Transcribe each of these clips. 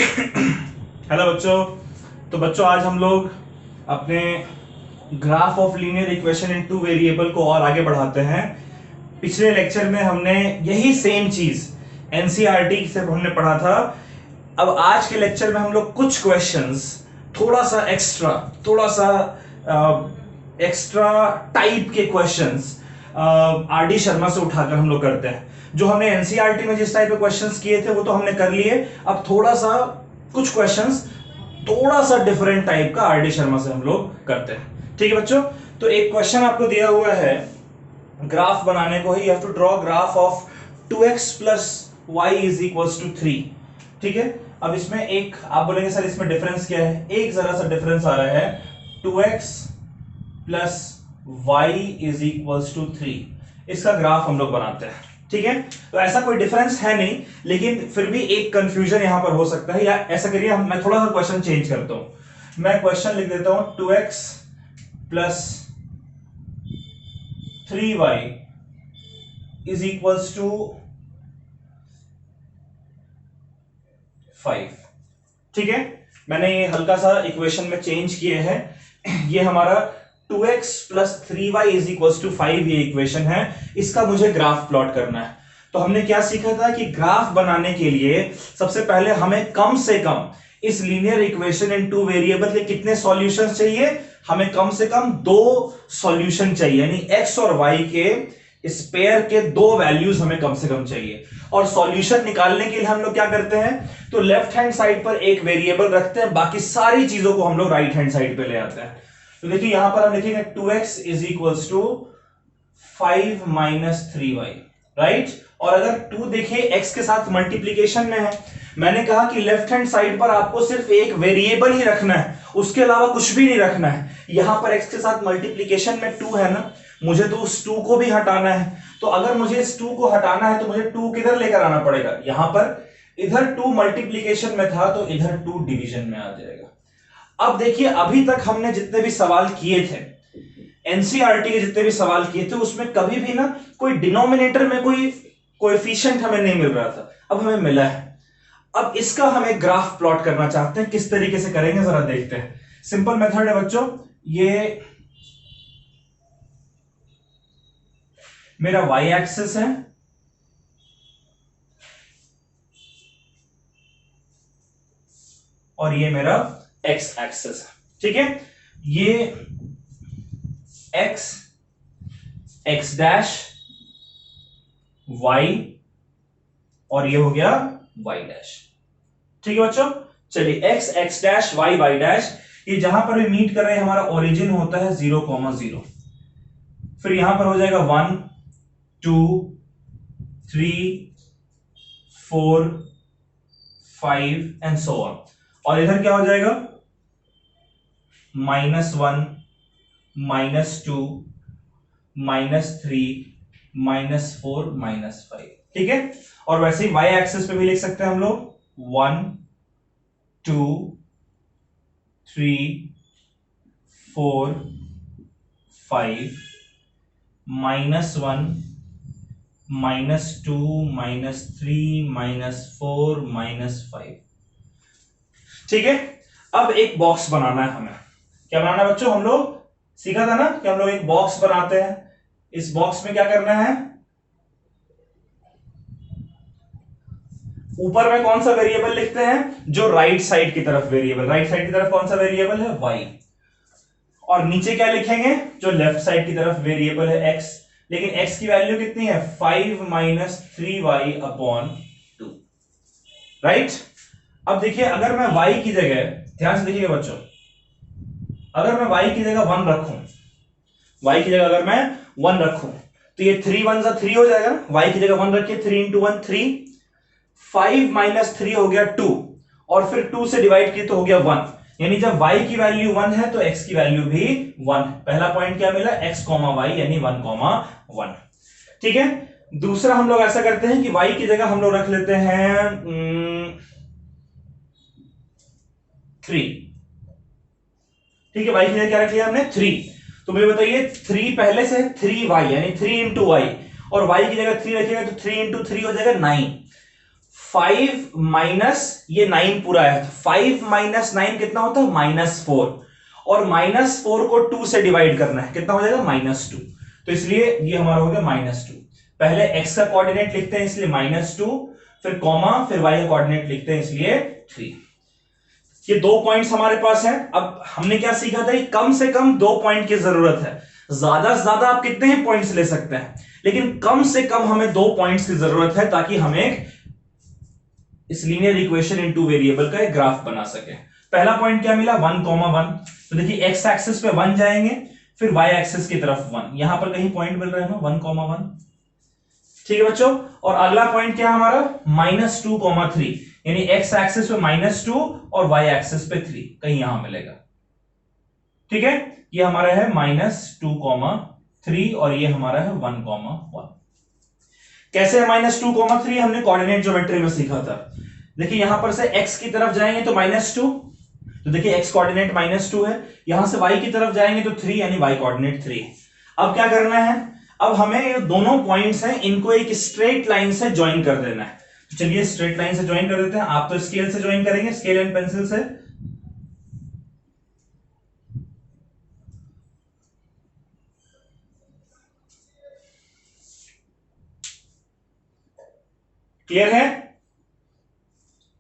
Hello बच्चों। तो बच्चों आज हम लोग अपने graph of linear equation in two variable को और आगे बढ़ाते हैं। पिछले लेक्चर में हमने यही सेम चीज एनसीईआरटी से हमने पढ़ा था। अब आज के लेक्चर में हम लोग कुछ क्वेश्चंस थोड़ा सा एक्स्ट्रा टाइप के क्वेश्चंस आर डी शर्मा से उठाकर हम लोग करते हैं। जो हमने एनसीईआरटी में जिस टाइप के क्वेश्चंस किए थे वो तो हमने कर लिए। अब थोड़ा सा कुछ क्वेश्चंस थोड़ा सा डिफरेंट टाइप का आर डी शर्मा से हम लोग करते हैं। ठीक है बच्चों, तो एक क्वेश्चन आपको दिया हुआ है ग्राफ बनाने को ही। You have to draw graph of 2x plus y is equals to 3। ठीक है, अब इसमें एक आप बोलेंगे सर इसमें डिफरेंस क्या है। एक जरा सा डिफरेंस आ रहा है 2x plus y is equals to 3। इसका ग्राफ हम लोग बनाते हैं। ठीक है, तो ऐसा कोई डिफरेंस है नहीं, लेकिन फिर भी एक कंफ्यूजन यहां पर हो सकता है। या ऐसा करिए मैं थोड़ा सा क्वेश्चन चेंज करता हूं। मैं क्वेश्चन लिख देता हूं 2x plus 3y is equals to 5। ठीक है, मैंने ये हल्का सा इक्वेशन में चेंज किए हैं। ये हमारा 2x plus 3y is equals to 5 ये इक्वेशन है। इसका मुझे ग्राफ प्लॉट करना है। तो हमने क्या सीखा था कि ग्राफ बनाने के लिए सबसे पहले हमें कम से कम इस linear equation in two variable के कितने सॉल्यूशंस चाहिए। हमें कम से कम 2 सॉल्यूशन चाहिए, यानी x और y के स्पेयर के 2 वैल्यूज हमें कम से कम चाहिए। और सॉल्यूशन निकालने के लिए हम लोग क्या करते हैं, तो लेफ्ट हैंड साइड पर एक वेरिएबल रखते हैं, बाकी सारी चीजों को हम लोग राइट हैंड साइड पे ले आते हैं। तो देखिए यहां पर हम लिखेंगे 2x is equals to 5 minus 3y, right. और अगर 2 देखिए x के साथ मल्टीप्लीकेशन में है। मैंने कहा कि लेफ्ट हैंड साइड पर आपको सिर्फ एक वेरिएबल ही रखना है, उसके अलावा कुछ भी नहीं रखना है। यहां पर x के साथ मल्टीप्लीकेशन में 2 है ना, मुझे तो उस 2 को भी हटाना है। तो अगर मुझे इस 2 को हटाना है तो मुझे 2 किधर लेकर आना पड़ेगा, यहां पर। इधर 2 मल्टीप्लीकेशन में था तो इधर 2 डिवीजन में आ जाएगा। अब देखिए अभी तक हमने जितने भी सवाल किए थे, एनसीईआरटी के जितने भी सवाल किए थे, उसमें कभी भी ना कोई डिनोमिनेटर में कोई कोएफिशिएंट हमें नहीं मिल रहा था। अब हमें मिला है। अब इसका हमें ग्राफ प्लॉट करना चाहते हैं। किस तरीके से करेंगे जरा देखते हैं। सिंपल मेथड है बच्चों। ये मेरा y एक्सिस है और ये मेरा x एक्सिस है। ठीक है, ये x डैश y और ये हो गया y डैश। ठीक है बच्चों, चलिए x डैश y डैश, ये जहां पर भी मीट कर रहे हैं हमारा ओरिजिन होता है 0,0। फिर यहां पर हो जाएगा 1 2 3 4 5 एंड सो ऑन। और इधर क्या हो जाएगा -1 -2 -3 -4 -5। ठीक है, और वैसे ही y एक्सिस पे भी लिख सकते हैं हम लोग 1 2 3 4 5 -1 -2 -3 -4 -5। ठीक है, अब एक बॉक्स बनाना है हमें। क्या बनाना है बच्चों, हम लोग सीखा था ना कि हम लोग एक बॉक्स बनाते हैं। इस बॉक्स में क्या करना है, ऊपर में कौन सा वेरिएबल लिखते हैं, जो राइट साइड की तरफ वेरिएबल, राइट साइड की तरफ कौन सा वेरिएबल है y। और नीचे क्या लिखेंगे, जो लेफ्ट साइड की तरफ वेरिएबल है x। लेकिन x की वैल्यू कितनी है 5 माइनस 3y अपॉन 2, राइट। अब देखिए अगर मैं y की जगह, ध्यान से देखिएगा बच्चों, अगर मैं y की जगह 1 रखूं, y की जगह अगर मैं 1 रखूं तो ये 3 1 जा 3 हो जाएगा ना। y की जगह 1 रखिए, 3 इंटू 1 3, 5 माइनस 3 हो गया 2, और फिर 2 से डिवाइड किए तो हो गया 1। यानी जब y की वैल्यू 1 है तो x की वैल्यू भी 1। पहला पॉइंट क्या मिला, x, y यानी 1, 1। ठीक है, दूसरा हम लोग ऐसा करते हैं कि y की जगह हम लोग रख लेते हैं 3। ठीक है, y की जगह क्या रख लिया हमने 3। तो मुझे बताइए 3 पहले से 3y यानी 3 इंटू वाई, और y की जगह 3 रखिएगा तो 3 इंटू 3 हो जाएगा 9। 5 माइनस ये 9 पूरा है, 5 माइनस 9 कितना होता है, -4, और -4 को 2 से डिवाइड करना है, कितना हो जाएगा, -2। तो इसलिए ये हमारा हो गया -2। पहले x का कोऑर्डिनेट लिखते हैं इसलिए -2, फिर कॉमा, फिर y का कोऑर्डिनेट लिखते हैं इसलिए 3। ये 2 पॉइंट्स हमारे पास हैं। अब हमने क्या सीखा था, कम से कम 2 पॉइंट की जरूरत है। ज्यादा से ज्यादा आप कितने ही पॉइंट्स ले सकते हैं, लेकिन कम से कम हमें 2 पॉइंट्स की जरूरत है ताकि हमें इस linear equation in two variable का एक ग्राफ बना सके। पहला पॉइंट क्या मिला, 1,1। तो देखिए एक्स एक्सिस पे 1 जाएंगे, फिर y एक्सिस की तरफ 1, यहां पर कहीं पॉइंट मिल रहा है ना, 1,1। ठीक है बच्चों। और अगला पॉइंट क्या है हमारा, -2,3, यानी x एक्सिस पे -2 और y एक्सिस पे 3, कहीं यहां मिलेगा। ठीक है, ये हमारा है -2,3 और ये हमारा है 1,1। कैसे है -2,3, हमने कोऑर्डिनेट ज्योमेट्री में सीखा था। देखिए यहां पर से x की तरफ जाएंगे तो -2, तो देखिए x कोऑर्डिनेट -2 है, यहां से y की तरफ जाएंगे तो 3, यानी y कोऑर्डिनेट 3। अब क्या करना है, अब हमें ये दोनों पॉइंट्स हैं, इनको एक स्ट्रेट लाइन से ज्वाइन कर देना है। तो चलिए स्ट्रेट लाइन से ज्वाइन कर देते हैं। आप तो स्केल से ज्वाइन करेंगे, स्केल एंड पेंसिल से। क्लियर है,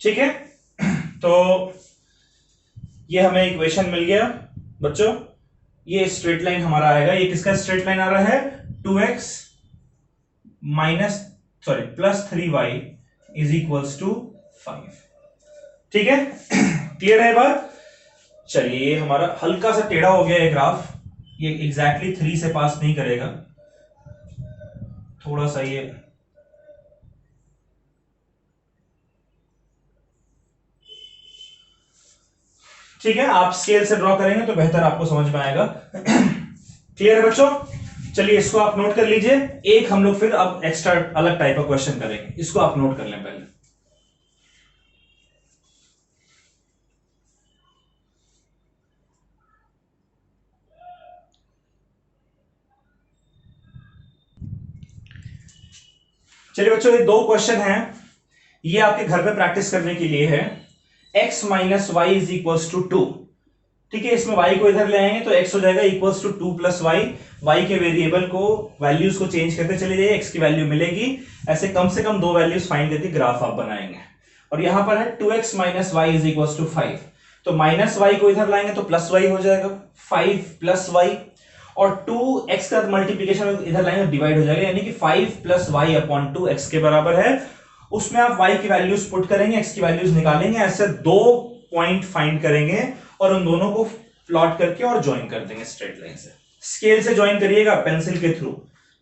ठीक है। तो ये हमें इक्वेशन मिल गया बच्चों। ये स्ट्रेट लाइन हमारा आएगा, ये किसका स्ट्रेट लाइन आ रहा है, 2x plus 3y is equals to 5। ठीक है, क्लियर है बात। चलिए ये हमारा हल्का सा टेढ़ा हो गया ये ग्राफ, ये एग्जैक्टली 3 से पास नहीं करेगा, थोड़ा सा ये ठीक है, आप स्केल से ड्रॉ करेंगे तो बेहतर आपको समझ में आएगा। क्लियर है बच्चों, चलिए इसको आप नोट कर लीजिए। एक हम लोग फिर अब एक्स्ट्रा अलग टाइप का क्वेश्चन करेंगे, इसको आप नोट कर लें पहले। चलिए बच्चों, ये 2 क्वेश्चन हैं, ये आपके घर पे प्रैक्टिस करने के लिए है। x minus Y is equals to 2। ठीक है, इसमें y को इधर ले आएंगे तो x हो जाएगा equals to 2 plus Y. y के वेरिएबल को, वैल्यूज को चेंज करते चले जाइए, x की वैल्यू मिलेगी। ऐसे कम से कम 2 वैल्यूज फाइंड करके ग्राफ आप बनाएंगे। और यहां पर है 2x minus Y is equals to 5, तो माइनस वाई को इधर लाएंगे तो प्लस वाई हो जाएगा, 5 प्लस वाई, और 2x का मल्टीप्लीकेशन इधर लाएंगे तो डिवाइड हो जाएगा, यानी कि 5 प्लस वाई अपॉन 2x के बराबर है। उसमें आप y की वैल्यूज पुट करेंगे, x की वैल्यूज निकालेंगे, ऐसे 2 पॉइंट फाइंड करेंगे और उन दोनों को प्लॉट करके और ज्वाइन कर देंगे स्ट्रेट लाइन से। स्केल से ज्वाइन करिएगा पेंसिल के थ्रू।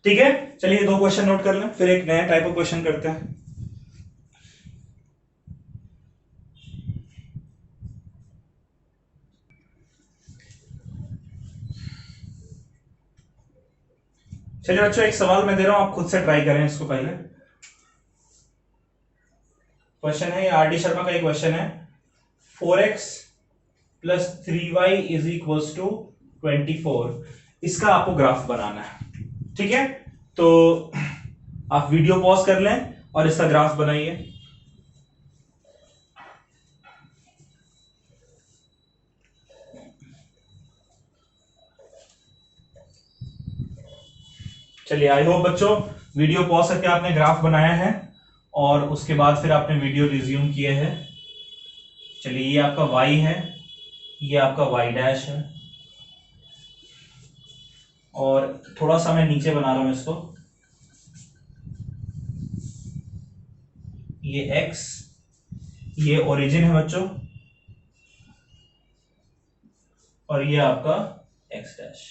ठीक है, चलिए 2 क्वेश्चन नोट कर लें, फिर एक नया टाइप ऑफ क्वेश्चन करते हैं। चलिए बच्चों, एक सवाल मैं दे रहा हूं, आप खुद से ट्राई करें इसको। पहले क्वेश्चन है, आर डी शर्मा का एक क्वेश्चन है, 4x plus 3y is equals to 24। इसका आपको ग्राफ बनाना है। ठीक है, तो आप वीडियो पॉज कर लें और इसका ग्राफ बनाइए। चलिए, आई होप बच्चों वीडियो पॉज करके आपने ग्राफ बनाया है और उसके बाद फिर आपने वीडियो रिज्यूम किए हैं। चलिए, ये आपका y है, ये आपका y डैश है, और थोड़ा सा मैं नीचे बना रहा हूं इसको, ये x, ये ओरिजिन है बच्चों, और ये आपका x डैश।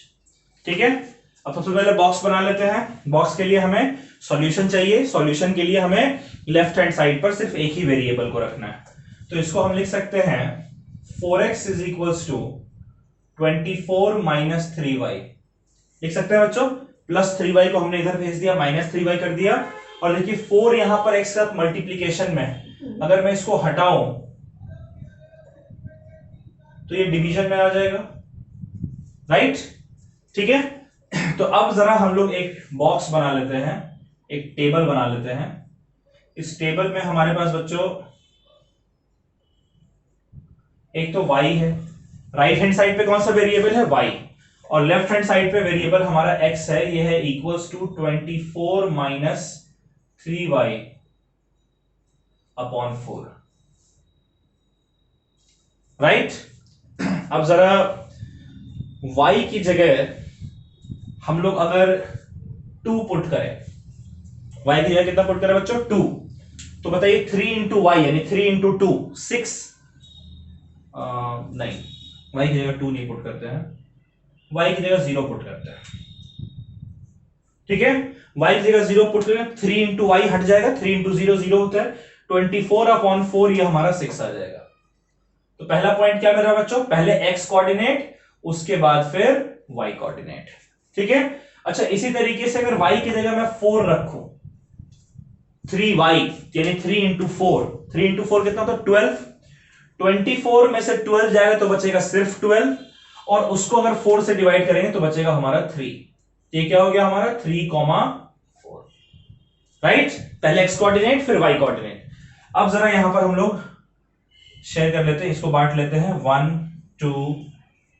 ठीक है, अब सबसे पहले बॉक्स बना लेते हैं। बॉक्स के लिए हमें सॉल्यूशन चाहिए। सॉल्यूशन के लिए हमें लेफ्ट हैंड साइड पर सिर्फ एक ही वेरिएबल को रखना है, तो इसको हम लिख सकते हैं 4x is equals to 24 minus 3y। लिख सकते हैं बच्चों, प्लस 3y को हमने इधर भेज दिया, माइनस 3y कर दिया। और देखिए 4 यहां पर x का मल्टीप्लीकेशन में, अगर मैं इसको हटाऊं तो ये डिवीजन में आ जाएगा, राइट। ठीक है, तो अब जरा हम लोग एक बॉक्स बना लेते हैं, एक टेबल बना लेते हैं। इस टेबल में हमारे पास बच्चों एक तो y है, राइट हैंड साइड पे कौन सा वेरिएबल है y, और लेफ्ट हैंड साइड पे वेरिएबल हमारा x है, ये है equals to 24 minus 3y upon 4, right. अब जरा y की जगह हम लोग अगर 2 पुट करें, y की जगह कितना पुट करें बच्चों 2, तो बताइए 3 इंटू वाई यानी 3 इंटू 2 6, नहीं y की जगह 2 नहीं पुट करते हैं, y की जगह 0 पुट करते हैं, ठीक है। y की जगह 0 पुट करें, 3 इंटू वाई हट जाएगा, 3 इंटू 0 0 होता है, 24 अपॉन 4 ये हमारा 6 आ जाएगा। तो पहला पॉइंट क्या मेरा बच्चों, पहले x कोऑर्डिनेट उसके बाद फिर y कोऑर्डिनेट, ठीक है। अच्छा इसी तरीके से अगर y की जगह मैं 4 रखूं, 3y यानी 3 इंटू 4, 3 इंटू 4 कितना होता है 12, 24 में से 12 जाएगा तो बचेगा सिर्फ 12, और उसको अगर 4 से डिवाइड करेंगे तो बचेगा हमारा 3, ये क्या हो गया हमारा 3,4, राइट। पहले x कोऑर्डिनेट फिर y कोऑर्डिनेट। अब जरा यहां पर हम लोग शेयर कर लेते हैं, इसको बांट लेते हैं, 1 2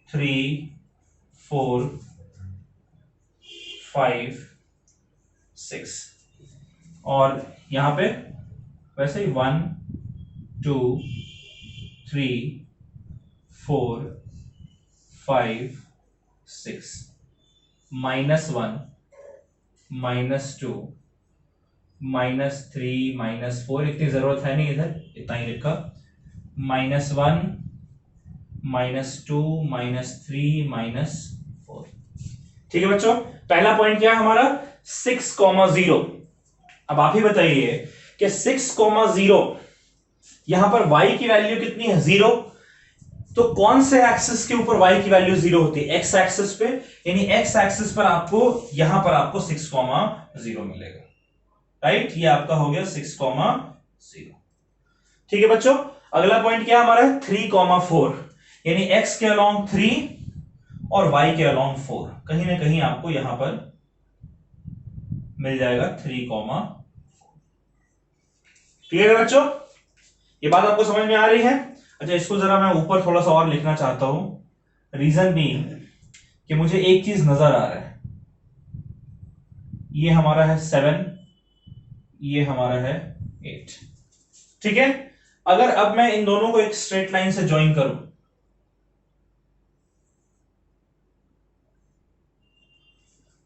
3 4 5 6, और यहां पे वैसे ही 1 2 3 4 5 6, -1 -2 -3 -4, इतनी जरूरत है नहीं, इधर इतना ही लिखा, -1 -2 -3 -4, ठीक है बच्चों। पहला पॉइंट क्या है हमारा 6,0। अब आप ही बताइए कि 6,0 यहां पर y की वैल्यू कितनी है 0, तो कौन से एक्सिस के ऊपर y की वैल्यू 0 होती है, x एक्सिस पे, यानी x एक्सिस पर आपको यहां पर आपको 6,0 मिलेगा, राइट। ये आपका हो गया 6,0, ठीक है बच्चों। अगला पॉइंट क्या हमारा है 3,4, यानी x के अलोंग 3 और y के अलोंग 4, कहीं ना कहीं आपको यहां पर मिल जाएगा 3,4, क्लियर है बच्चों, ये बात आपको समझ में आ रही है। अच्छा इसको जरा मैं ऊपर थोड़ा सा और लिखना चाहता हूं, रीजन भी कि मुझे एक चीज नजर आ रहा है, ये हमारा है 7, ये हमारा है 8, ठीक है। अगर अब मैं इन दोनों को एक स्ट्रेट लाइन से ज्वाइन करूं,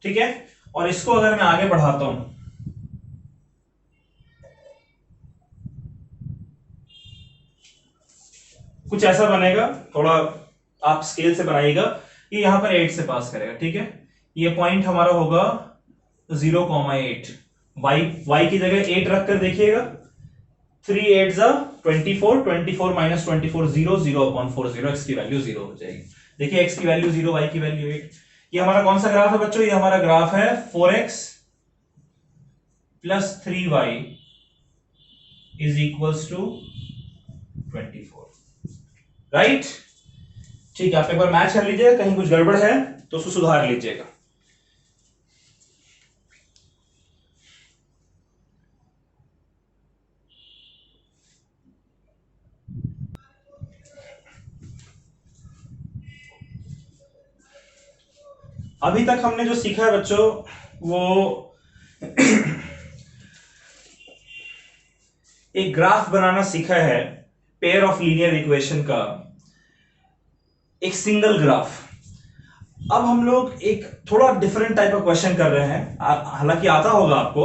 ठीक है, और इसको अगर मैं आगे बढ़ाता हूं, कुछ ऐसा बनेगा, थोड़ा आप स्केल से बनाइएगा, ये यहां पर 8 से पास करेगा, ठीक है। ये पॉइंट हमारा होगा 0,8, y की जगह 8 रखकर देखिएगा, 3 8 24, 24 माइनस 24 0, 0 अपॉन 4 0, x की वैल्यू 0 हो जाएगी। देखिए x की वैल्यू 0, y की वैल्यू 8। ये हमारा कौन सा ग्राफ है बच्चों, ये हमारा ग्राफ है 4x plus 3y is equals to 24, right. ठीक है, आप एक बार मैच कर लीजिएगा, कहीं कुछ गड़बड़ है तो उसको सुधार लीजिएगा। अभी तक हमने जो सीखा है बच्चों वो एक ग्राफ बनाना सीखा है, पेयर ऑफ लीनियर इक्वेशन का एक सिंगल ग्राफ। अब हम लोग एक थोड़ा डिफरेंट टाइप ऑफ क्वेश्चन कर रहे हैं, हालांकि आता होगा आपको।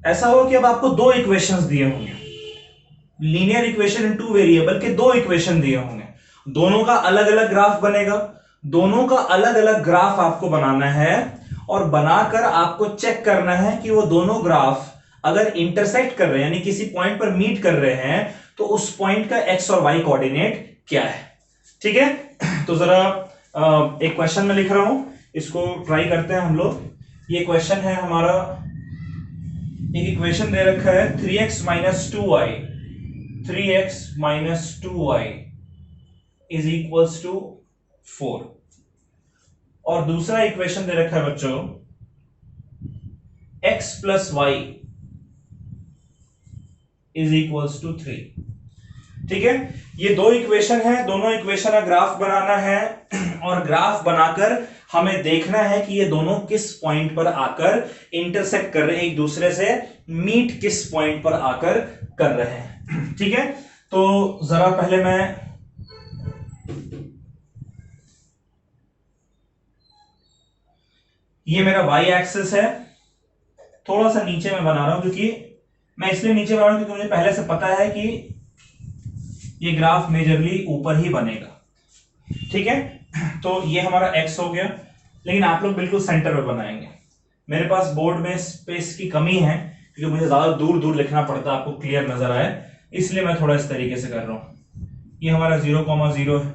ऐसा होगा कि अब आपको दो इक्वेशंस दिए होंगे, लीनियर इक्वेशन इन 2 वेरिएबल के दो इक्वेशन दिए होंगे, दोनों का अलग अलग ग्राफ बनेगा, दोनों का अलग अलग ग्राफ आपको बनाना है, और बनाकर आपको चेक करना है कि वो दोनों ग्राफ अगर इंटरसेक्ट कर रहे हैं यानी किसी पॉइंट पर मीट कर रहे हैं तो उस पॉइंट का एक्स और वाई कोऑर्डिनेट क्या है, ठीक है। तो जरा एक क्वेश्चन में लिख रहा हूं, इसको ट्राई करते हैं हम लोग। ये क्वेश्चन है हमारा, एक इक्वेशन दे रखा है 3x minus 2y, 3x minus 2y is equals to 4, और दूसरा इक्वेशन दे रखा है बच्चों x plus y is equals to 3। ठीक है, ये दो इक्वेशन है, दोनों इक्वेशन का ग्राफ बनाना है और ग्राफ बनाकर हमें देखना है कि ये दोनों किस पॉइंट पर आकर इंटरसेक्ट कर रहे हैं, एक दूसरे से मीट किस पॉइंट पर आकर कर रहे हैं। ठीक है, तो जरा पहले मैं ये मेरा y एक्सिस है, थोड़ा सा नीचे मैं बना रहा हूं क्योंकि मैं इसलिए नीचे बना रहा हूं क्योंकि मुझे पहले से पता है कि ये ग्राफ मेजरली ऊपर ही बनेगा। ठीक है, तो ये हमारा x हो गया, लेकिन आप लोग बिल्कुल सेंटर पर बनाएंगे। मेरे पास बोर्ड में स्पेस की कमी है क्योंकि मुझे ज्यादा दूर दूर लिखना पड़ता है, आपको क्लियर नजर आए, इसलिए मैं थोड़ा इस तरीके से कर रहा हूं। ये हमारा 0,0 है,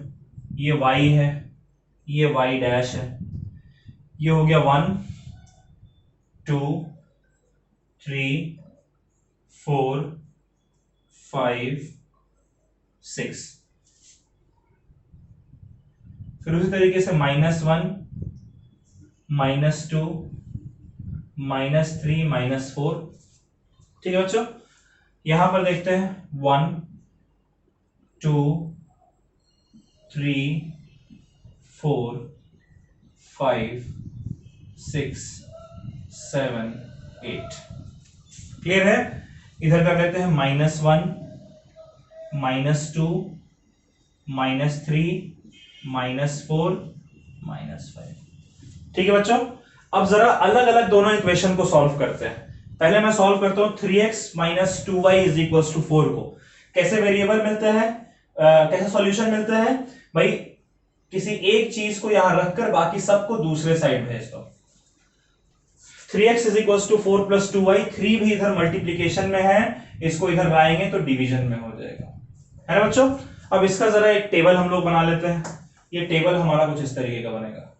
ये y है, ये y डैश है, ये हो गया 1 2 3 4 5 6। फिर उसी तरीके से -1 -2 -3 -4। ठीक है बच्चों, यहां पर देखते हैं 1 2 3 4 5 6 7 8। क्लियर है? इधर कर लेते हैं -1 -2 -3 -4 -5। ठीक है बच्चों, अब जरा अलग अलग दोनों इक्वेशन को सॉल्व करते हैं। पहले मैं सॉल्व करता हूं 3x - 2y = 4 को। कैसे वेरिएबल मिलते हैं, कैसे सॉल्यूशन मिलते हैं भाई? किसी एक चीज को यहां रखकर बाकी सबको दूसरे साइड भेज दो। 3x = 4 + 2y, 3 भी इधर मल्टीप्लीकेशन में है, इसको इधर लाएंगे तो डिवीजन में हो जाएगा, है ना बच्चों? अब इसका जरा एक टेबल हम लोग बना लेते हैं। ये टेबल हमारा कुछ इस तरीके का बनेगा।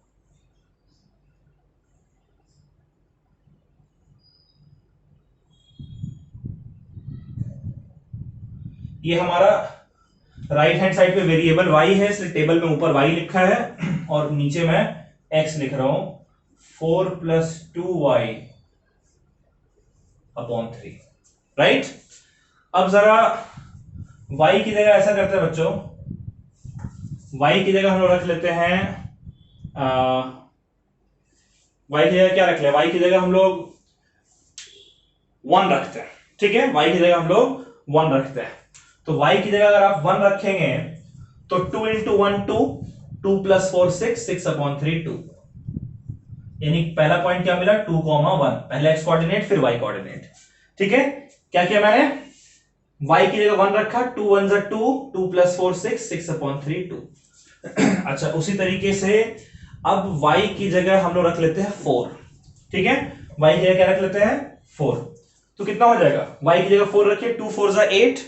ये हमारा राइट हैंड साइड पे वेरिएबल y है, इसलिए टेबल में ऊपर y लिखा है और नीचे मैं x लिख रहा हूं, 4 + 2y / 3। राइट, अब जरा y की जगह ऐसा करते हैं बच्चों, y की जगह हम लोग रख लेते हैं y की जगह क्या रख ले, y की जगह हम लोग 1 रखते हैं। ठीक है, y की जगह हम लोग 1 रखते हैं। तो y की जगह अगर आप 1 रखेंगे तो 2 × 1 2, 2 + 4 6, 6/3 2। यानी पहला पॉइंट क्या मिला, 2, 1, पहले x कोऑर्डिनेट फिर y कोऑर्डिनेट। ठीक है, क्या किया मैंने, y की जगह 1 रखा, 2 1 2, 2 + 4 6, 6/3 2। अच्छा, उसी तरीके से अब y की जगह हम लोग रख लेते हैं 4। ठीक है, y की जगह क्या रख लेते हैं, 4। तो कितना हो जाएगा, y की जगह 4 रखिए, 2 4 8,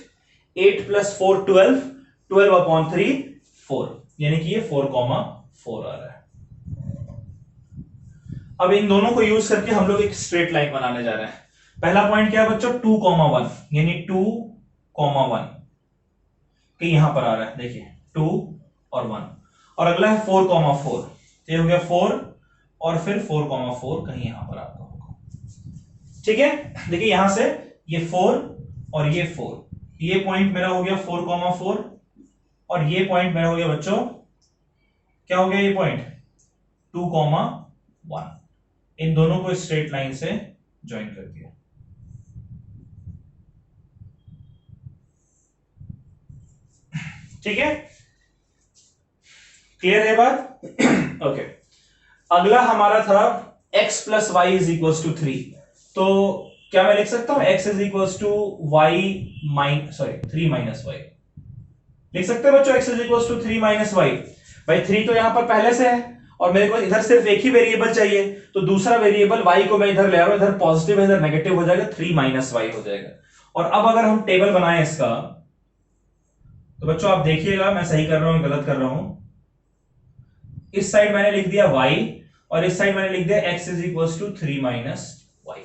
8 + 4 12, 12/3 4, यानी कि ये 4,4 आ रहा है। अब इन दोनों को यूज करके हम लोग एक स्ट्रेट लाइन बनाने जा रहे हैं। पहला पॉइंट क्या है बच्चों, 2, 1, यानी 2, 1 कि यहां पर आ रहा है, देखिए 2 और 1। और अगला है 4, 4, ये हो गया 4 और फिर 4, 4 कहीं यहां पर आपका होगा। ठीक है, देखिए यहां से ये 4 और ये 4, ये पॉइंट मेरा हो गया 4, 4 और ये पॉइंट मेरा हो गया बच्चों, क्या हो गया ये पॉइंट, 2, 1। इन दोनों को स्ट्रेट लाइन से ज्वाइन कर दिया। ठीक है, क्लियर है बात? ओके, अगला हमारा था x + y = 3। तो क्या मैं लिख सकता हूं x = y 3 - y लिख सकते हैं बच्चों, x = 3 - y। भाई 3 तो यहां पर पहले से है और मेरे को इधर सिर्फ एक ही वेरिएबल चाहिए, तो दूसरा वेरिएबल y को मैं इधर ले आ रहा हूं, इधर पॉजिटिव है इधर नेगेटिव हो जाएगा, 3 - y हो जाएगा। और अब अगर हम टेबल बनाएं इसका, तो बच्चों आप देखिएगा मैं सही कर रहा हूं गलत कर रहा हूं। इस साइड मैंने लिख दिया y और इस साइड मैंने लिख दिया x = 3 - y।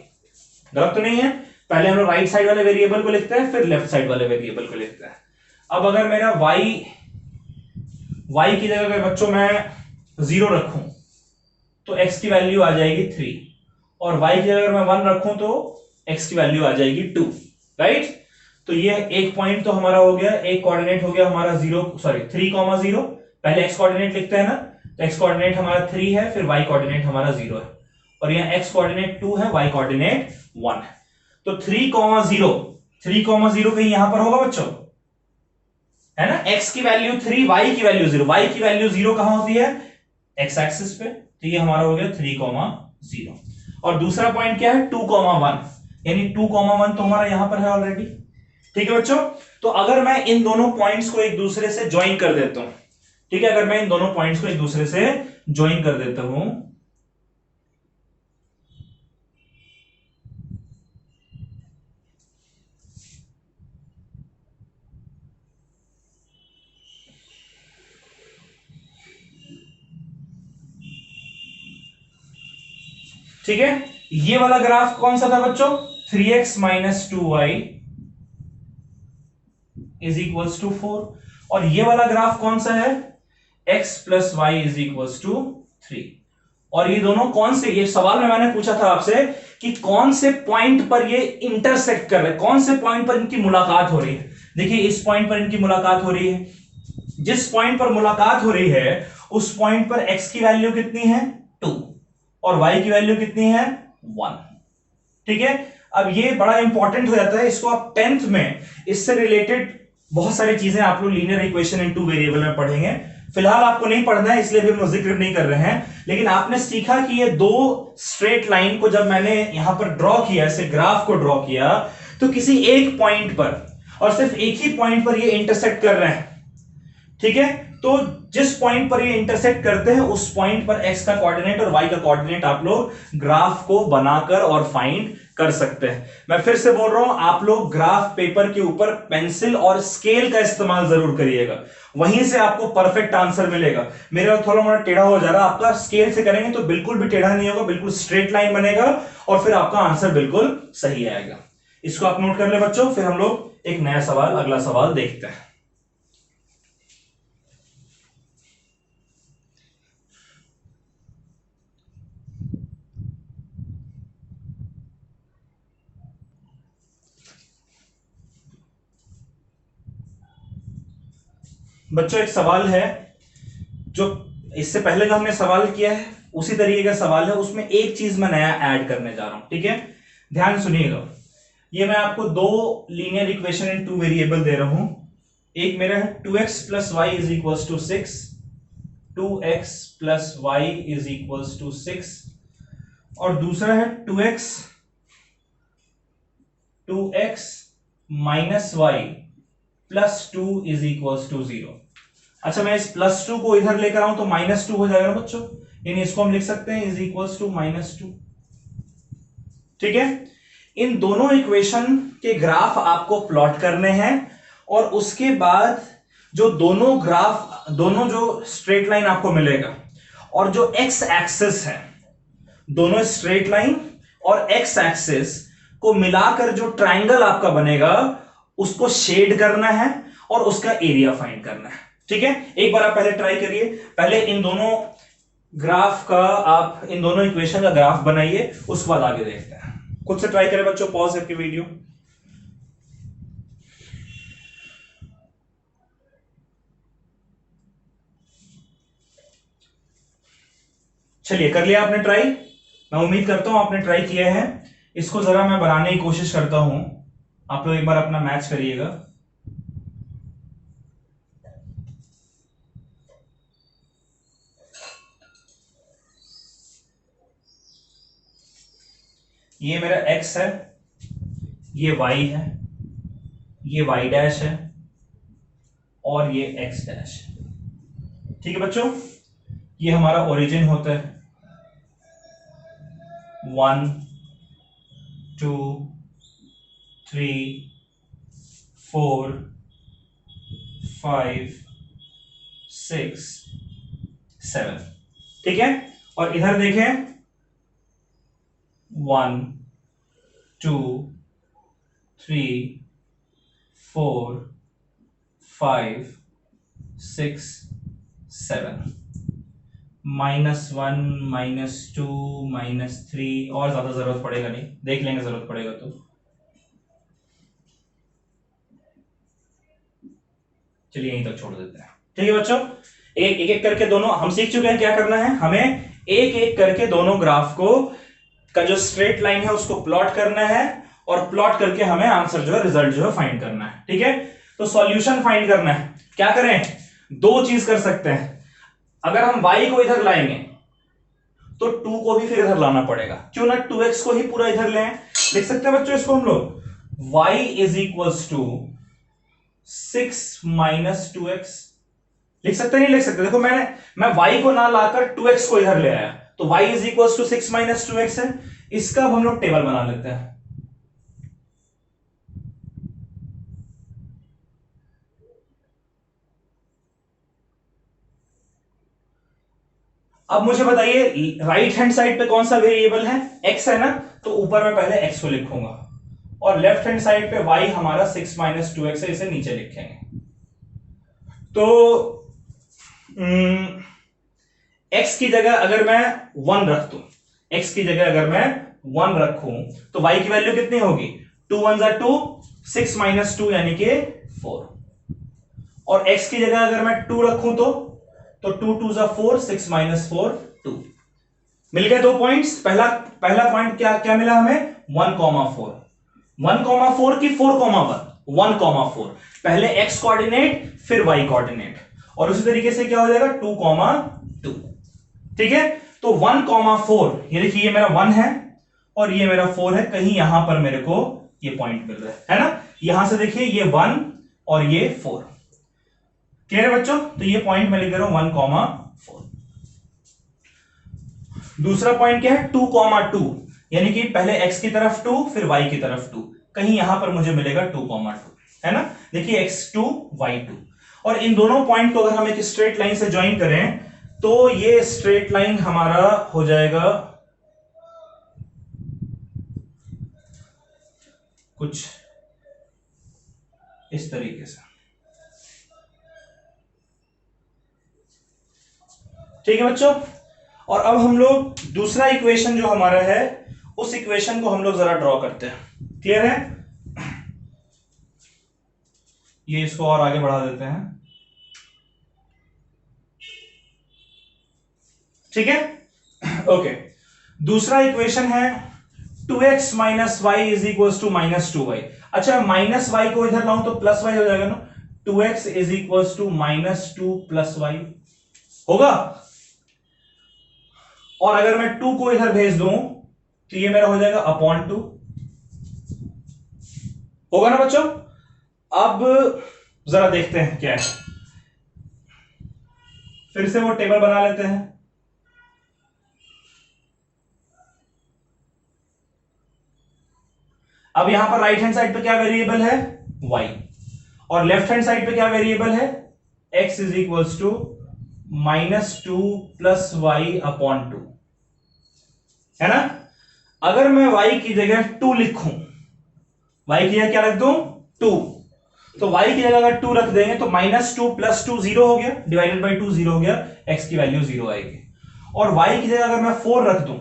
गलत तो नहीं है? पहले हम लोग राइट साइड वाले वेरिएबल को लिखते हैं, फिर लेफ्ट साइड वाले वेरिएबल को लिखते हैं। अब अगर मेरा y की जगह अगर बच्चों मैं 0 रखूं तो x की वैल्यू आ जाएगी 3 और y की जगह अगर मैं 1 रखूं तो x की वैल्यू आ जाएगी 2। राइट, तो ये एक पॉइंट तो हमारा हो गया, एक कोऑर्डिनेट हो गया हमारा 3,0। पहले एक्स कोऑर्डिनेट लिखते हैं ना, तो एक्स कोऑर्डिनेट हमारा 3 है, फिर वाई कोऑर्डिनेट हमारा 0 है, और यहाँ एक्स कोऑर्डिनेट 2 है, वाई कोऑर्डिनेट 1 है। तो 3,0 कहीं यहां पर होगा बच्चों, है ना। x की वैल्यू 3, y की वैल्यू 0, y की वैल्यू 0 कहां होती है, x एक्सिस पे। तो ये हमारा हो गया 3,0। और दूसरा पॉइंट क्या है, 2,1, यानी 2,1 तो हमारा यहां पर है ऑलरेडी। ठीक है बच्चों, तो अगर मैं इन दोनों पॉइंट्स को एक दूसरे से ज्वाइन कर देता हूं, ठीक है, अगर मैं इन दोनों पॉइंट्स को एक दूसरे से ज्वाइन कर देता हूं, ठीक है, ये वाला ग्राफ कौन सा था बच्चों, 3x minus 2y is equals to 4, और ये वाला ग्राफ कौन सा है, x plus y is equals to 3। और ये दोनों कौन से, ये सवाल में मैंने पूछा था आपसे कि कौन से पॉइंट पर ये इंटरसेक्ट कर रहे हैं, कौन से पॉइंट पर इनकी मुलाकात हो रही है। देखिए इस पॉइंट पर इनकी मुलाकात हो रही है, जिस पॉइंट पर मुलाकात हो रही है उस पॉइंट पर x की वैल्यू कितनी है, 2, और y की वैल्यू कितनी है, 1। ठीक है, अब ये बड़ा इंपॉर्टेंट हो जाता है, इसको आप 10th में इससे रिलेटेड बहुत सारी चीजें आप लोग लीनियर इक्वेशन इन 2 वेरिएबल में पढ़ेंगे। फिलहाल आपको नहीं पढ़ना है, इसलिए भी हम जिक्र नहीं कर रहे हैं, लेकिन आपने सीखा कि ये दो स्ट्रेट लाइन को जब मैंने यहां पर ड्रॉ किया, ऐसे ग्राफ को ड्रॉ किया, तो किसी एक पॉइंट पर, और सिर्फ एक ही पॉइंट पर ये इंटरसेक्ट कर रहे हैं। ठीक है, तो जिस पॉइंट पर ये इंटरसेक्ट करते हैं उस पॉइंट पर x का कोऑर्डिनेट और y का कोऑर्डिनेट आप लोग ग्राफ को बनाकर और फाइंड कर सकते हैं। मैं फिर से बोल रहा हूं, आप लोग ग्राफ पेपर के ऊपर पेंसिल और स्केल का इस्तेमाल जरूर करिएगा, वहीं से आपको परफेक्ट आंसर मिलेगा। मेरा थोड़ा मोड़ा टेढ़ा हो जा रहा है, आपका स्केल से करेंगे तो बिल्कुल भी टेढ़ा नहीं होगा, बिल्कुल स्ट्रेट लाइन बनेगा और फिर आपका आंसर बिल्कुल सही आएगा। इसको आप नोट कर ले बच्चों, फिर हम लोग एक नया सवाल, अगला सवाल देखते हैं। बच्चों एक सवाल है, जो इससे पहले जो हमने सवाल किया है उसी तरीके का सवाल है, उसमें एक चीज मैं नया ऐड करने जा रहा हूं। ठीक है, ध्यान सुनिएगा। ये मैं आपको दो लीनियर इक्वेशन इन 2 वेरिएबल दे रहा हूं। एक मेरा है 2x plus y is equals to 6, 2x plus y is equals to 6, और दूसरा है 2x minus y plus 2 is equals to 0। अच्छा, मैं इस प्लस 2 को इधर लेकर आऊं तो -2 हो जाएगा ना बच्चों, यानी इसको हम लिख सकते हैं इज इक्वल्स टू -2। ठीक है, इन दोनों इक्वेशन के ग्राफ आपको प्लॉट करने हैं, और उसके बाद जो दोनों जो स्ट्रेट लाइन आपको मिलेगा और जो एक्स एक्सिस है, दोनों स्ट्रेट लाइन और एक्स एक्सिस को मिलाकर जो ट्राइंगल आपका बनेगा उसको शेड करना है और उसका एरिया फाइंड करना है। ठीक है, एक बार आप पहले ट्राई करिए, पहले इन दोनों ग्राफ का, आप इन दोनों इक्वेशन का ग्राफ बनाइए, उसके बाद आगे देखते हैं। खुद से ट्राई करें बच्चों, पॉज करके वीडियो। चलिए, कर लिया आपने ट्राई, मैं उम्मीद करता हूं आपने ट्राई किया है। इसको जरा मैं बनाने की कोशिश करता हूं, आप लोग एक बार अपना मैच करिएगा। ये मेरा x है, ये y है, ये y डैश है, और ये x डैश है। ठीक है बच्चों, ये हमारा ओरिजिन होता है 1 2 3 4 5 6 7। ठीक है, और इधर देखें 1 2 3 4 5 6 7, -1 -2 -3, और ज्यादा जरूरत पड़ेगा नहीं, देख लेंगे जरूरत पड़ेगा तो। चलिए यहीं तक छोड़ देते हैं। ठीक है बच्चों, एक एक करके दोनों हम सीख चुके हैं क्या करना है, हमें एक एक करके दोनों ग्राफ को का जो स्ट्रेट लाइन है उसको प्लॉट करना है और प्लॉट करके हमें आंसर जो है रिजल्ट जो है फाइंड करना है। ठीक है, तो सॉल्यूशन फाइंड करना है, क्या करें, दो चीज कर सकते हैं। अगर हम y को इधर लाएंगे तो 2 को भी फिर इधर लाना पड़ेगा, क्यों ना 2x को ही पूरा इधर लें। लिख सकते हैं बच्चों इसको हम लोग y is equals to 6 minus 2x, लिख सकते नहीं लिख सकते, देखो मैं y को ना लाकर 2x को इधर ले आया, तो y is equals to 6 minus 2x है। इसका हम लोग टेबल बना लेते हैं। अब मुझे बताइए राइट हैंड साइड पे कौन सा वेरिएबल है, x है ना, तो ऊपर मैं पहले x को लिखूंगा और लेफ्ट हैंड साइड पे y हमारा 6 माइनस 2x है, इसे नीचे लिखेंगे। तो x की जगह अगर मैं 1 रख दूं, x की जगह अगर मैं 1 रखूं तो y की वैल्यू कितनी होगी, 2 1 जा 2, 6 माइनस 2 यानी कि 4, और x की जगह अगर मैं 2 रखूं तो 2 2 जा 4, 6 माइनस 4 2। मिल गए दो पॉइंट्स। पहला पॉइंट क्या क्या मिला हमें, 1,4, 1,4 की 4,1, 1,4, पहले x कोऑर्डिनेट फिर y कोऑर्डिनेट, और उसी तरीके से क्या हो जाएगा 2,2। ठीक है, तो 1,4, ये देखिए ये मेरा 1 है और ये मेरा 4 है, कहीं यहां पर मेरे को ये पॉइंट मिल रहा है ना, यहां से देखिए ये 1 और ये 4। क्लियर है बच्चों, तो ये पॉइंट मैं लिख दे रहा हूं 1,4। दूसरा पॉइंट क्या है 2,2, यानी कि पहले x की तरफ 2 फिर y की तरफ 2, कहीं यहां पर मुझे मिलेगा 2,2, है ना, देखिए x2 y2, और इन दोनों पॉइंट को अगर हम एक स्ट्रेट लाइन से ज्वाइन करें तो ये स्ट्रेट लाइन हमारा हो जाएगा कुछ इस तरीके से। ठीक है बच्चों, और अब हम लोग दूसरा इक्वेशन जो हमारा है उस इक्वेशन को हम लोग जरा ड्रॉ करते हैं। क्लियर है, ये इसको और आगे बढ़ा देते हैं। ठीक है, ओके, दूसरा इक्वेशन है 2x minus Y is equal to minus 2y। अच्छा, माइनस वाई को इधर लाऊं तो प्लस वाई हो जाएगा ना, 2x is equal to minus 2 plus y होगा, और अगर मैं 2 को इधर भेज दूं तो ये मेरा हो जाएगा अपॉन 2, होगा ना बच्चों। अब जरा देखते हैं क्या है, फिर से वो टेबल बना लेते हैं। अब यहां पर राइट हैंड साइड पे क्या वेरिएबल है, y, और लेफ्ट हैंड साइड पे क्या वेरिएबल है, x is equals to minus 2 plus y upon 2, है ना। अगर मैं y की जगह 2 लिखूं, y की जगह क्या रख दूं 2, तो y की जगह अगर 2 रख देंगे तो माइनस 2 प्लस 2 0 हो गया, डिवाइडेड बाई 2 0 हो गया, x की वैल्यू 0 आएगी। और y की जगह अगर मैं 4 रख दूं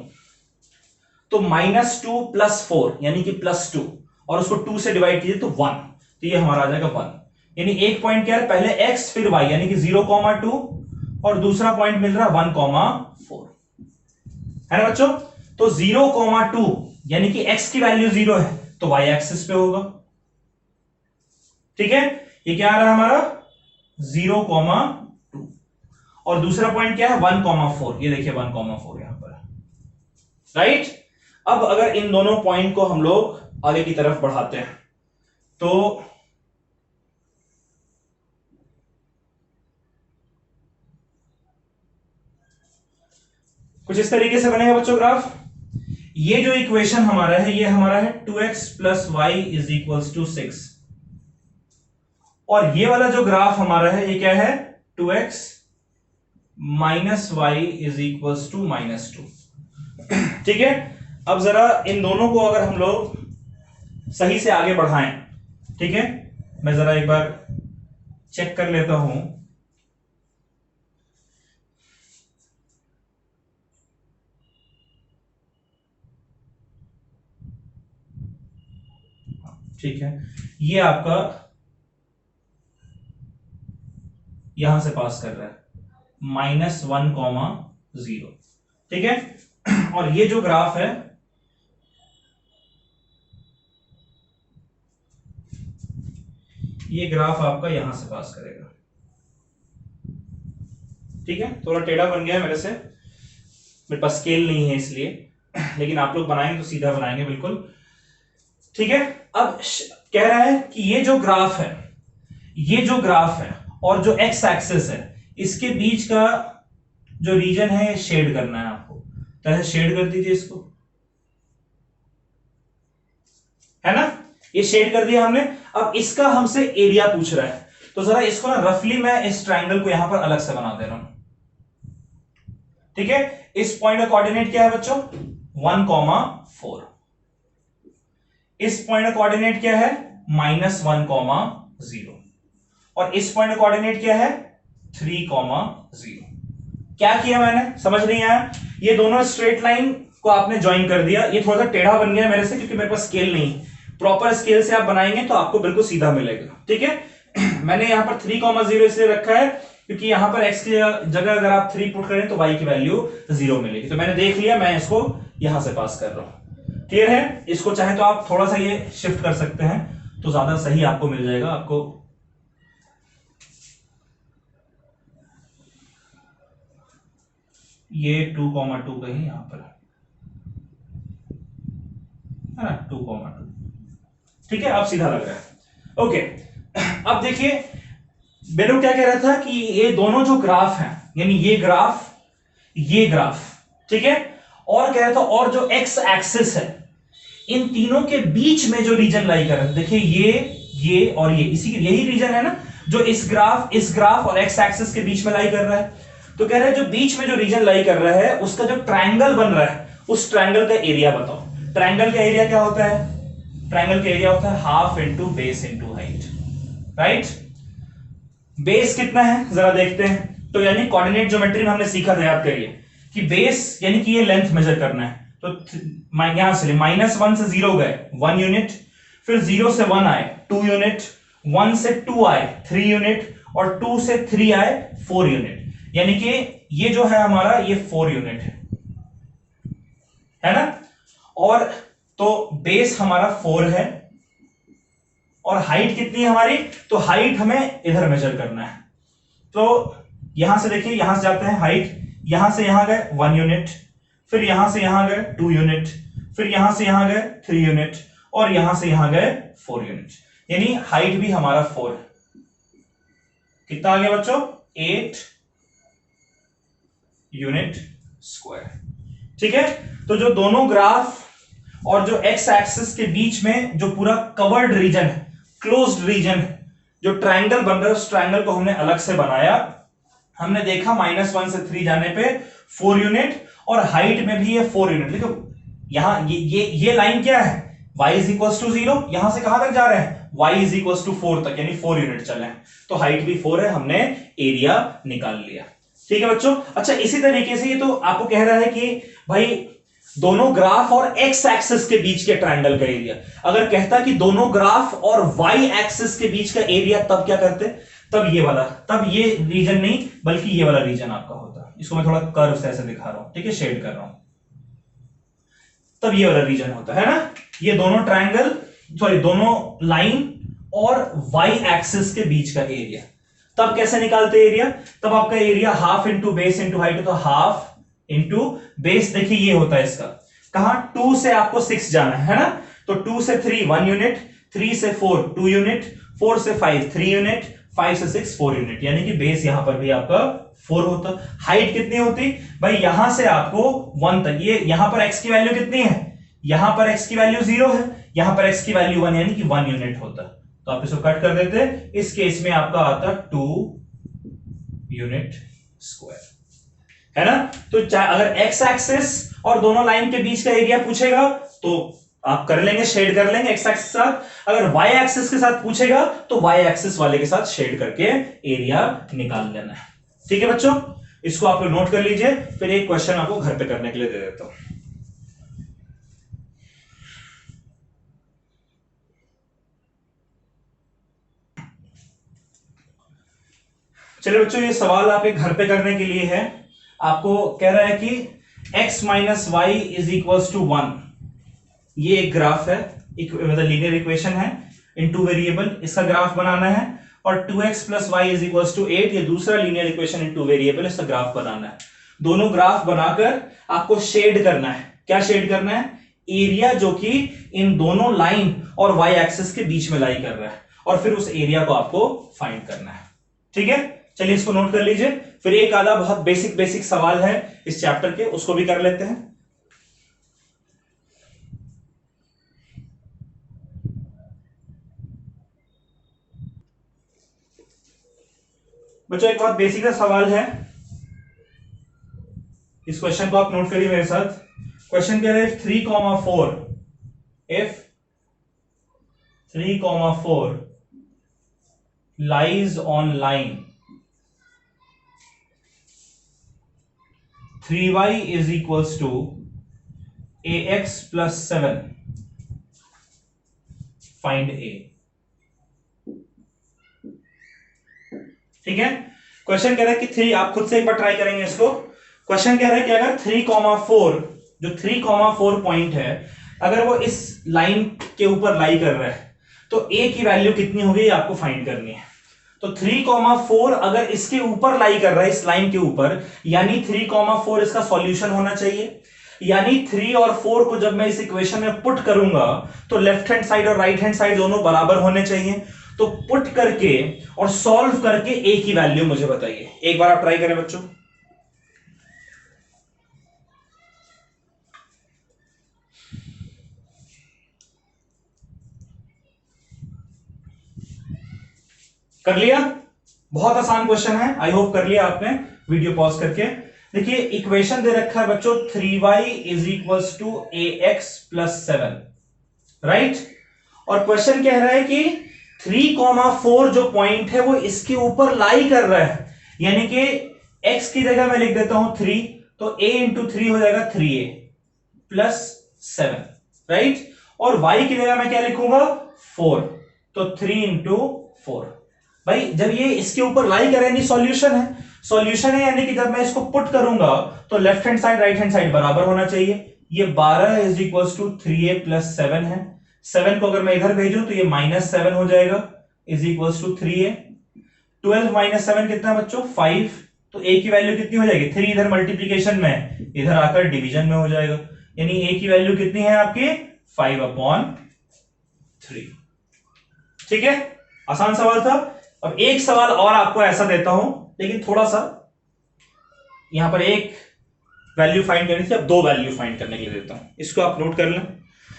तो माइनस 2 प्लस 4 यानी कि प्लस 2, और उसको 2 से डिवाइड कीजिए तो 1, तो ये हमारा आ जाएगा 1। यानी एक पॉइंट क्या है, पहले x फिर y यानी कि 0,2, और दूसरा पॉइंट मिल रहा है 1,4, है ना बच्चों। तो 0,2 यानी कि x की वैल्यू 0 है तो y एक्सिस पे होगा। ठीक है, ये क्या आ रहा है हमारा 0,2, और दूसरा पॉइंट क्या है 1,4, ये देखिए 1,4 यहां पर, राइट। अब अगर इन दोनों पॉइंट को हम लोग आगे की तरफ बढ़ाते हैं तो कुछ इस तरीके से बनेगा बच्चों ग्राफ। ये जो इक्वेशन हमारा है ये हमारा है 2x plus y is equals to 6, और ये वाला जो ग्राफ हमारा है ये क्या है 2x minus Y is equals to minus 2। ठीक है, अब जरा इन दोनों को अगर हम लोग सही से आगे बढ़ाएं, ठीक है, मैं जरा एक बार चेक कर लेता हूं। ठीक है, ये आपका यहां से पास कर रहा है -1,0, ठीक है। और ये जो ग्राफ है ये ग्राफ आपका यहां से पास करेगा, ठीक है। थोड़ा टेढ़ा बन गया है मेरे से, मेरे पास स्केल नहीं है इसलिए, लेकिन आप लोग बनाएंगे तो सीधा बनाएंगे बिल्कुल, ठीक है। अब कह रहा है कि ये जो ग्राफ है, ये जो ग्राफ है और जो एक्स एक्सिस है, इसके बीच का जो रीजन है ये शेड करना है आपको, तो ऐसे शेड कर दीजिए इसको, है ना। ये शेड कर दिया हमने। अब इसका हमसे एरिया पूछ रहा है, तो जरा इसको ना रफली मैं इस ट्राइंगल को यहां पर अलग से बना दे रहा हूं, ठीक है। इस पॉइंट का कोऑर्डिनेट क्या है बच्चों? 1,4। इस पॉइंट का कोऑर्डिनेट क्या है? -1,0। और इस पॉइंट का कोऑर्डिनेट क्या है? 3,0। क्या किया मैंने, समझ नहीं आया? ये दोनों स्ट्रेट लाइन को आपने ज्वाइन कर दिया। ये थोड़ा सा टेढ़ा बन गया मेरे से क्योंकि मेरे पास स्केल नहीं। प्रॉपर स्केल से आप बनाएंगे तो आपको बिल्कुल सीधा मिलेगा, ठीक है। मैंने यहां पर 3,0 इसलिए रखा है क्योंकि यहां पर x की जगह अगर आप 3 पुट करें तो y की वैल्यू 0 मिलेगी। तो मैंने देख लिया, मैं इसको यहां से पास कर रहा हूं, क्लियर है। इसको चाहे तो आप थोड़ा सा ये शिफ्ट कर सकते हैं तो ज्यादा सही आपको मिल जाएगा। आपको ये 2,2 कहीं यहां पर है ना, 2,2, ठीक है। अब सीधा लग रहा है, ओके। अब देखिए बेनो क्या कह रहा था कि ये दोनों जो ग्राफ हैं, यानी ये ग्राफ, ठीक है, और कह रहा था और जो एक्स एक्सिस है, इन तीनों के बीच में जो रीजन लाई कर रहा है, देखिए ये और ये इसी यही रीजन है ना जो इस ग्राफ और एक्स एक्सिस के बीच में लाई कर रहा है। तो कह रहा है जो बीच में जो रीजन लाई कर रहा है उसका जो ट्रायंगल बन रहा है उस ट्रायंगल का एरिया बताओ। ट्रायंगल का एरिया क्या होता है? ट्रायंगल का एरिया होता है half into base into height, right. Base कितना है जरा देखते हैं। तो यानी कोऑर्डिनेट ज्योमेट्री में हमने सीखा था, याद करिए, कि बेस यानी कि ये लेंथ मेजर करना है। तो यहां से -1 से 0 गए 1 यूनिट, फिर 0 से 1 आए 2 यूनिट, 1 से 2 आए 3 यूनिट, और 2 से 3 आए 4 यूनिट। यानी कि ये जो है हमारा ये 4 यूनिट है ना। और तो बेस हमारा 4 है और हाइट कितनी है हमारी? तो हाइट हमें इधर मेजर करना है। तो यहां से देखिए, यहां से जाते हैं हाइट, यहां से यहां गए 1 यूनिट, फिर यहां से यहां गए 2 यूनिट, फिर यहां से यहां गए 3 यूनिट, और यहां से यहां गए 4 यूनिट। यानी हाइट भी हमारा 4 है। कितना आ गया बच्चों? 8 यूनिट स्क्वायर, ठीक है। तो जो दोनों ग्राफ और जो एक्स एक्सिस के बीच में जो पूरा कवर्ड रीजन है, क्लोज्ड रीजन है, जो ट्रायंगल बन रहा है, उस ट्रायंगल को हमने अलग से बनाया। हमने देखा -1 से 3 जाने पे 4 यूनिट, और हाइट में भी ये 4 यूनिट। देखो यहां ये लाइन क्या है? y is equal to 0। यहां से कहां तक जा रहे हैं? y इज इक्वल टू 4 तक, यानी 4 यूनिट चले हैं। तो हाइट भी 4 है, हमने एरिया निकाल लिया, ठीक है बच्चों। अच्छा, इसी तरीके से ये तो आपको कह रहा है कि भाई दोनों ग्राफ और एक्स एक्सिस के बीच के ट्रायंगल का एरिया। अगर कहता कि दोनों ग्राफ और वाई एक्सिस के बीच का एरिया, तब क्या करते? तब ये वाला, तब ये रीजन नहीं बल्कि ये वाला रीजन आपका होता। इसको मैं थोड़ा कर्व से ऐसे दिखा रहा हूं, ठीक है, शेड कर रहा हूं। तब ये वाला रीजन होता है ना। ये दोनों ट्रायंगल, सॉरी दोनों लाइन और वाई एक्सिस के बीच का एरिया। तब कैसे निकालते एरिया? तब आपका area half into base into height, तो हाफ इंटू बेस। देखिए ये होता है इसका, कहां 2 से आपको 6 जाना है ना। तो 2 से 3 1 यूनिट, 3 से 4 2 यूनिट, 4 से 5 3 यूनिट, 5 से 6 4 यूनिट। यानी कि बेस यहां पर भी आपका 4 होता। हाइट कितनी होती भाई? यहां से आपको 1 तक, ये यहां पर x की वैल्यू कितनी है? यहां पर x की वैल्यू 0 है, यहां पर x की वैल्यू 1, यानी कि 1 यूनिट होता। तो आप इसको कट कर देते, इस केस में आपका आता 2 यूनिट स्क्वायर, है ना। तो अगर एक्स एक्सिस और दोनों लाइन के बीच का एरिया पूछेगा तो आप कर लेंगे, शेड कर लेंगे एक्स एक्सिस के साथ। अगर वाई एक्सिस के साथ पूछेगा तो वाई एक्सिस वाले के साथ शेड करके एरिया निकाल लेना है, ठीक है बच्चों। इसको आप लोग नोट कर लीजिए, फिर एक क्वेश्चन आपको घर पे करने के लिए दे देता हूं। चलिए बच्चों, ये सवाल आपके घर पे करने के लिए है। आपको कह रहा है कि x minus Y is equal to 1। ये एक ग्राफ है, मतलब लीनियर इक्वेशन है इन टू वेरिएबल, इसका ग्राफ बनाना है। और 2x plus y is equal to 8, ये दूसरा linear equation in two variable, इसका ग्राफ बनाना है। दोनों ग्राफ बनाकर आपको शेड करना है। क्या शेड करना है? एरिया जो कि इन दोनों लाइन और वाई एक्सिस के बीच में लाई कर रहा है, और फिर उस एरिया को आपको फाइंड करना है। ठीक है, चलिए इसको नोट कर लीजिए। फिर एक आधा बहुत बेसिक सवाल है इस चैप्टर के, उसको भी कर लेते हैं। बच्चों एक बहुत बेसिक सा सवाल है, इस क्वेश्चन को आप नोट करिए मेरे साथ। क्वेश्चन कह रहे हैं 3,4 if 3,4 lies on line 3y is equals to ax plus 7, find a। ठीक है, क्वेश्चन कह रहा है कि 3, आप खुद से एक बार ट्राई करेंगे इसको। क्वेश्चन कह रहा है कि अगर 3,4, जो 3,4 पॉइंट है, अगर वो इस लाइन के ऊपर लाई कर रहा है तो a की वैल्यू कितनी होगी, ये आपको फाइंड करनी है। तो 3,4 अगर इसके ऊपर लाई कर रहा है, इस लाइन के ऊपर, यानी 3,4 इसका सॉल्यूशन होना चाहिए। यानी 3 और 4 को जब मैं इस इक्वेशन में पुट करूंगा तो लेफ्ट हैंड साइड और राइट हैंड साइड दोनों बराबर होने चाहिए। तो पुट करके और सॉल्व करके ए की वैल्यू मुझे बताइए। एक बार आप ट्राई करें बच्चों। कर लिया? बहुत आसान क्वेश्चन है, आई होप कर लिया आपने वीडियो पॉज करके। देखिए इक्वेशन दे रखा है बच्चों 3y is equals to ax plus 7, right. और क्वेश्चन कह रहा है कि 3,4 जो पॉइंट है वो इसके ऊपर लाई कर रहा है, यानी कि x की जगह मैं लिख देता हूं 3, तो a इंटू 3 हो जाएगा 3a प्लस 7, राइट। और y की जगह मैं क्या लिखूंगा 4, तो 3 इंटू 4। भाई जब ये इसके ऊपर लाई करे यानी सॉल्यूशन है, सॉल्यूशन है यानी कि जब मैं इसको पुट करूंगा तो left hand side right hand side बराबर होना चाहिए। ये 12 is equal to 3a plus 7 है। 7 को अगर मैं इधर भेजूं तो ये -7 हो जाएगा, is equal to 3a। 12 minus 7 कितना बच्चों 5, तो a की वैल्यू कितनी हो जाएगी 3, इधर मल्टीप्लीकेशन में, इधर आकर डिवीजन में हो जाएगा, यानी a की वैल्यू कितनी है आपकी 5/3। ठीक है, आसान सवाल था। अब एक सवाल और आपको ऐसा देता हूं, लेकिन थोड़ा सा यहां पर एक वैल्यू फाइंड करनी थी, अब 2 वैल्यू फाइंड करने के लिए देता हूं। इसको आप नोट कर लें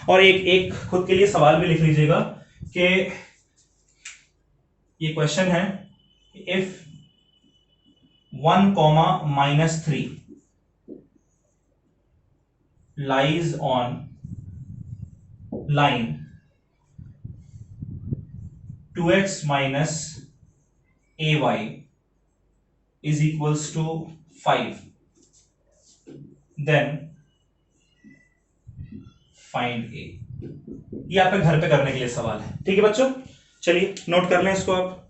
और एक खुद के लिए सवाल भी लिख लीजिएगा कि ये क्वेश्चन है if 1,-3 lies on line 2x minus ay is equals to 5, then find a। ये आपके घर पे करने के लिए सवाल है। ठीक है बच्चों, चलिए नोट कर लें इसको आप।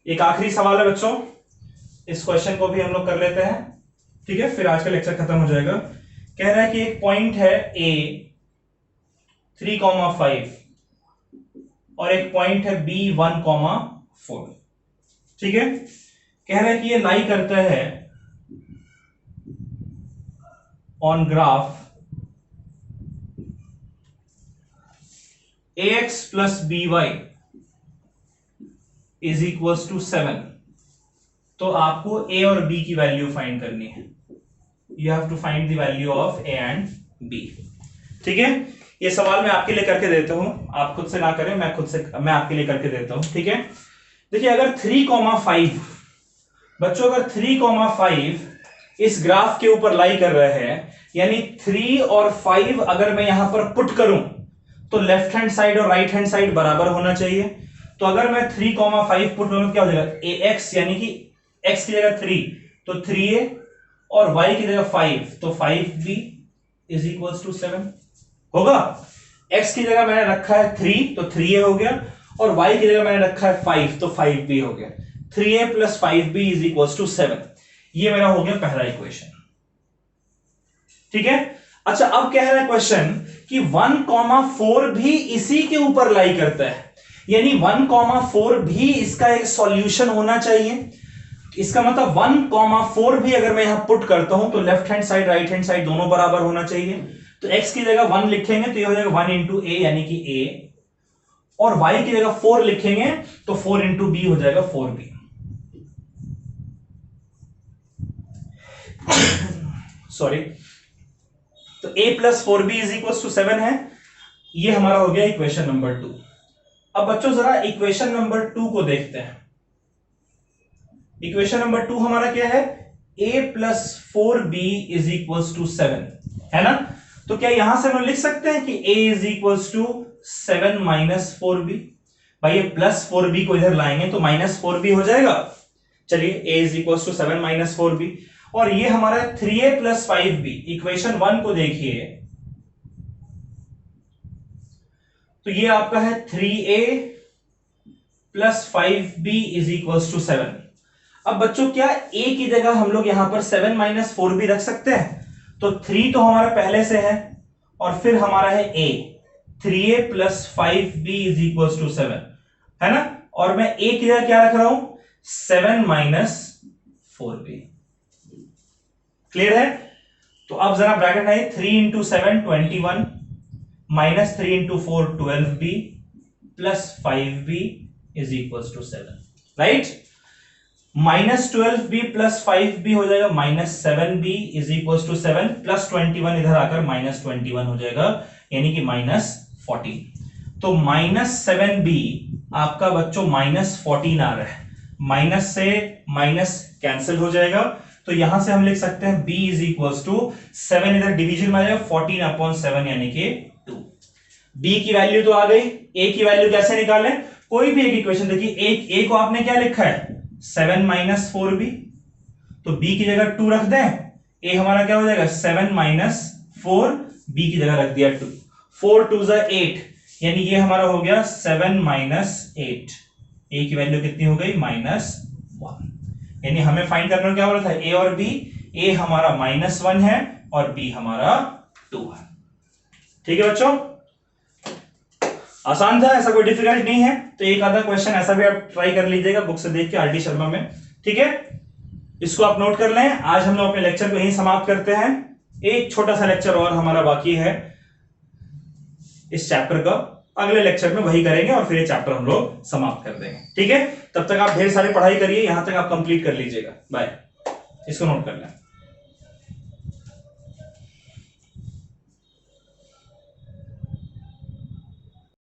एक आखिरी सवाल है बच्चों, इस क्वेश्चन को भी हम लोग कर लेते हैं, ठीक है, फिर आज का लेक्चर खत्म हो जाएगा। कह रहा है कि एक पॉइंट है A 3,5 और एक पॉइंट है B 1,4, ठीक है। कह रहा है कि ये लाई करता है on graph ax plus by is equals to 7। तो आपको a और b की वैल्यू फाइंड करनी है। You have to find the value of a and b। ठीक है, ये सवाल मैं आपके लिए करके देता हूं, आप खुद से ना करें, मैं आपके लिए करके देता हूं। ठीक है, देखिए अगर 3,5 बच्चों, अगर 3,5 इस ग्राफ के ऊपर लाई कर रहा है, यानी 3 और 5 अगर मैं यहां पर पुट करूं तो लेफ्ट हैंड साइड और राइट हैंड साइड बराबर होना चाहिए। तो अगर मैं 3,5 पुट करूं क्या हो जाएगा ax, यानी कि x की जगह 3 तो 3a और y की जगह 5, तो 5b इज इक्वल टू 7 होगा। x की जगह मैंने रखा है 3, तो 3a हो गया, और y की जगह मैंने रखा है 5, तो 5b हो गया। 3a plus 5b is equal to 7, ये मेरा हो गया पहला इक्वेशन। ठीक है। अच्छा, अब कह रहा है क्वेश्चन कि 1,4 भी इसी के ऊपर लाई करता है, यानी 1,4 भी इसका एक सॉल्यूशन होना चाहिए। इसका मतलब 1,4 भी अगर मैं यहां पुट करता हूं तो left hand side right hand side दोनों बराबर होना चाहिए। तो x की जगह 1 लिखेंगे तो ये हो जाएगा 1 इंटू ए यानी कि a, और y की जगह 4 लिखेंगे तो 4 इंटू बी हो जाएगा 4b। सॉरी, तो a plus 4b is equal to 7 है। ये हमारा हो गया इक्वेशन नंबर 2। अब बच्चों जरा इक्वेशन नंबर 2 को देखते हैं। इक्वेशन नंबर 2 हमारा क्या है, a plus 4b is equal to 7 है ना। तो क्या यहां से हम लिख सकते हैं कि a is equal to 7 minus 4b। भाई ये प्लस 4b को इधर लाएंगे तो माइनस 4b हो जाएगा। चलिए a is equal to 7 minus 4b, और ये हमारा 3a प्लस 5b। इक्वेशन 1 को देखिए तो ये आपका है 3a plus 5b is equal to 7। अब बच्चों क्या a की जगह हम लोग यहां पर 7 माइनस 4b रख सकते हैं? तो 3 तो हमारा पहले से है, और फिर हमारा है a, 3a plus 5b is equal to 7 है ना। और मैं a की जगह क्या रख रहा हूं, 7 माइनस 4b। क्लियर है। तो अब जरा ब्रैकेट है 3 into 7 21 minus 3 into 4 12b plus 5b is equal to 7, right. Minus 12b plus 5b हो जाएगा minus 7b is equal to 7, plus 21 इधर आकर माइनस 21 हो जाएगा, यानी कि माइनस 14। तो माइनस 7b आपका बच्चों माइनस 14 आ रहा है। माइनस से माइनस कैंसिल हो जाएगा, तो यहां से हम लिख सकते हैं b इज इक्वल टू 7, इधर डिवीजन में आ जाएगा 14/7 यानी कि 2। b की वैल्यू तो आ गई। a की वैल्यू कैसे निकालें? कोई भी एक इक्वेशन देखिए, a को आपने क्या लिखा है 7 माइनस 4b, तो b की जगह 2 रख दें, a हमारा क्या हो जाएगा 7 माइनस 4, b की जगह रख दिया 2, 4 2 8, यानी ये हमारा हो गया 7 माइनस 8। a की वैल्यू कितनी हो गई -1, यानी हमें फाइंड करना क्या हो रहा था a और b। a हमारा -1 है और b हमारा 2 है। ठीक है बच्चों, आसान था, ऐसा कोई डिफिकल्ट नहीं है। तो एक आधा क्वेश्चन ऐसा भी आप ट्राई कर लीजिएगा बुक से देख के आर डी शर्मा में। ठीक है, इसको आप नोट कर लें। आज हम लोग अपने लेक्चर को यहीं समाप्त करते हैं। एक छोटा सा लेक्चर और हमारा बाकी है इस चैप्टर का, अगले लेक्चर में वही करेंगे और फिर ये चैप्टर हम लोग समाप्त कर देंगे। ठीक है, तब तक आप ढेर सारी पढ़ाई करिए, यहां तक आप कंप्लीट कर लीजिएगा। बाय, इसको नोट कर लें।